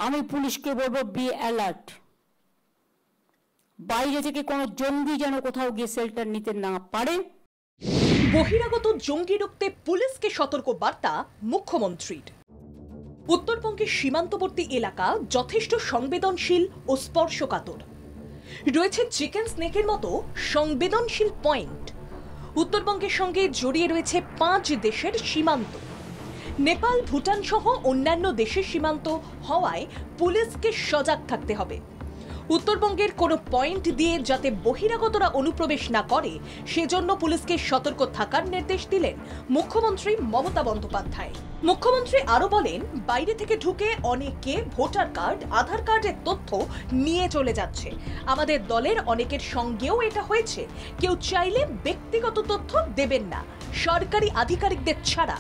আমি পুলিশকে বলবো বি অ্যালার্ট, বাইরে থেকে কোনো জঙ্গি যেন কোথাও গিয়ে শেল্টার নিতে না পারে। বহিরাগত জঙ্গি রুখতে পুলিশকে সতর্ক বার্তা মুখ্যমন্ত্রীর। উত্তরবঙ্গের সীমান্তবর্তী এলাকা যথেষ্ট সংবেদনশীল ও স্পর্শকাতর। রয়েছে চিকেন স্নেকের মতো সংবেদনশীল পয়েন্ট। উত্তরবঙ্গের সঙ্গে জড়িয়ে রয়েছে 5 দেশের সীমান্ত। নেপাল, ভুটান সহ অন্যান্য দেশের সীমান্ত হওয়ায় পুলিশকে সজাগ থাকতে হবে। উত্তরবঙ্গের কোনো পয়েন্ট দিয়ে যাতে বহিরাগতরা অনুপ্রবেশ না করে সেজন্য পুলিশকে সতর্ক থাকার নির্দেশ দিলেন মুখ্যমন্ত্রী মমতা বন্দ্যোপাধ্যায়। মুখ্যমন্ত্রী আরো বলেন, বাইরে থেকে ঢুকে অনেকে ভোটার কার্ড, আধার কার্ডের তথ্য নিয়ে চলে যাচ্ছে। আমাদের দলের অনেকের সঙ্গেও এটা হয়েছে। কেউ চাইলে ব্যক্তিগত তথ্য দেবেন না, সরকারি আধিকারিকদের ছাড়া।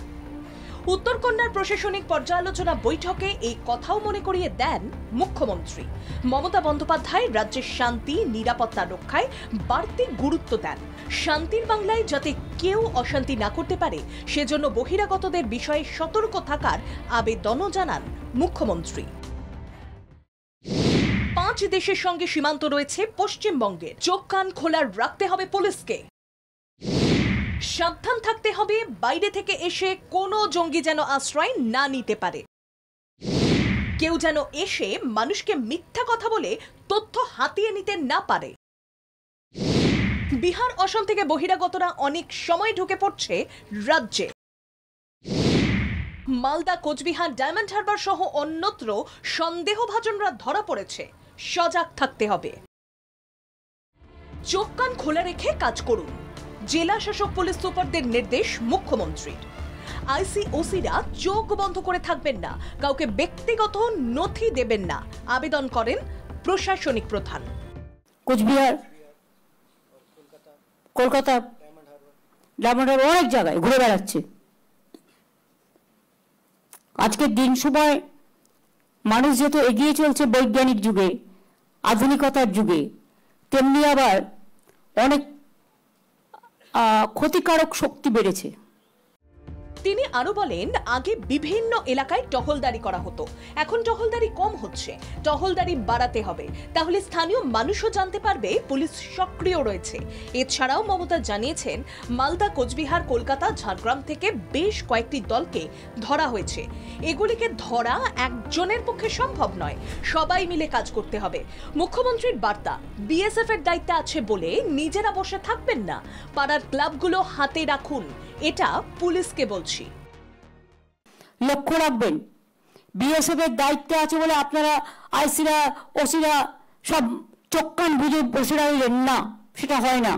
উত্তরকন্যার প্রশাসনিক পর্যালোচনা বৈঠকে এই কথাও মনে করিয়ে দেন মুখ্যমন্ত্রী। মমতা বন্দ্যোপাধ্যায় রাজ্যের শান্তি, নিরাপত্তা রক্ষায় বাড়তি গুরুত্ব দেন। শান্তির বাংলায় যাতে কেউ অশান্তি না করতে পারে সেজন্য বহিরাগতদের বিষয়ে সতর্ক থাকার আবেদনও জানান মুখ্যমন্ত্রী। 5 দেশের সঙ্গে সীমান্ত রয়েছে পশ্চিমবঙ্গের। চোখ কান খোলা রাখতে হবে পুলিশকে। সাবধান থাকতে হবে, বাইরে থেকে এসে কোনো জঙ্গি যেন আশ্রয় না নিতে পারে। কেউ যেন এসে মানুষকে মিথ্যা কথা বলে তথ্য হাতিয়ে নিতে না পারে। বিহার, অসম থেকে বহিরাগতরা অনেক সময় ঢুকে পড়ছে রাজ্যে। মালদা, কোচবিহার, ডায়মন্ড হারবার সহ অন্যত্র সন্দেহভাজনরা ধরা পড়েছে। সজাগ থাকতে হবে। চোখ কান খোলা রেখে কাজ করুন, জেলা শাসক পুলিশ সুপারদের নির্দেশ মুখ্যমন্ত্রীর। আইসিওসিরা চোখ বন্ধ করে থাকবেন না, কাউকে ব্যক্তিগত নথি দেবেন না, আবেদন করেন প্রশাসনিক প্রধান। কোচবিহার, কলকাতা, ডায়মন্ড হারবার অনেক জায়গায় ঘুরে বেড়াচ্ছে। আজকের দিন সময় মানুষ যেহেতু এগিয়ে চলছে বৈজ্ঞানিক যুগে, আধুনিকতার যুগে, তেমনি আবার অনেক ক্ষতিকারক শক্তি বেড়েছে। তিনি আরো বলেন, আগে বিভিন্ন এলাকায় টহলদারি করা হতো, এখন টহলদারি কম হচ্ছে। টহলদারি বাড়াতে হবে, তাহলে স্থানীয় মানুষও জানতে পারবে পুলিশ সক্রিয় রয়েছে। এছাড়াও মমতা জানিয়েছেন, মালদা, কোচবিহার, কলকাতা, ঝাড়গ্রাম থেকে বেশ কয়েকটি দলকে ধরা হয়েছে। এগুলিকে ধরা একজনের পক্ষে সম্ভব নয়, সবাই মিলে কাজ করতে হবে। মুখ্যমন্ত্রীর বার্তা, বিএসএফ এর দায়িত্বে আছে বলে নিজেরা বসে থাকবেন না, পাড়ার ক্লাবগুলো হাতে রাখুন, এটা পুলিশকে বলছি। লক্ষ্য রাখবেন, বিএসএফ এর দায়িত্বে আছে বলে আপনারা আইসিরা, ওসিরা সব চোখ কান বুঝে বসে রইলেন না, সেটা হয় না।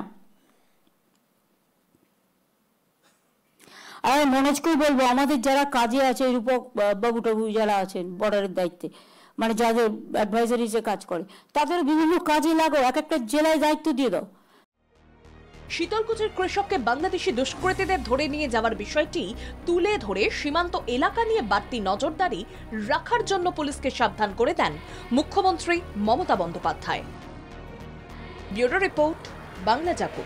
আর মনোজকেই বলবো, আমাদের যারা কাজে আছে, রূপক বাবু টাবু যারা আছেন বর্ডারের দায়িত্বে, মানে যাদের অ্যাডভাইজারিজে কাজ করে, তাদের বিভিন্ন কাজে লাগো, এক একটা জেলায় দায়িত্ব দিয়ে দাও। শীতলকুচির কৃষককে বাংলাদেশি দুষ্কৃতীদের ধরে নিয়ে যাওয়ার বিষয়টি তুলে ধরে সীমান্ত এলাকা নিয়ে বাড়তি নজরদারি রাখার জন্য পুলিশকে সাবধান করে দেন মুখ্যমন্ত্রী মমতা বন্দ্যোপাধ্যায়। ব্যুরো রিপোর্ট, বাংলা জাগো।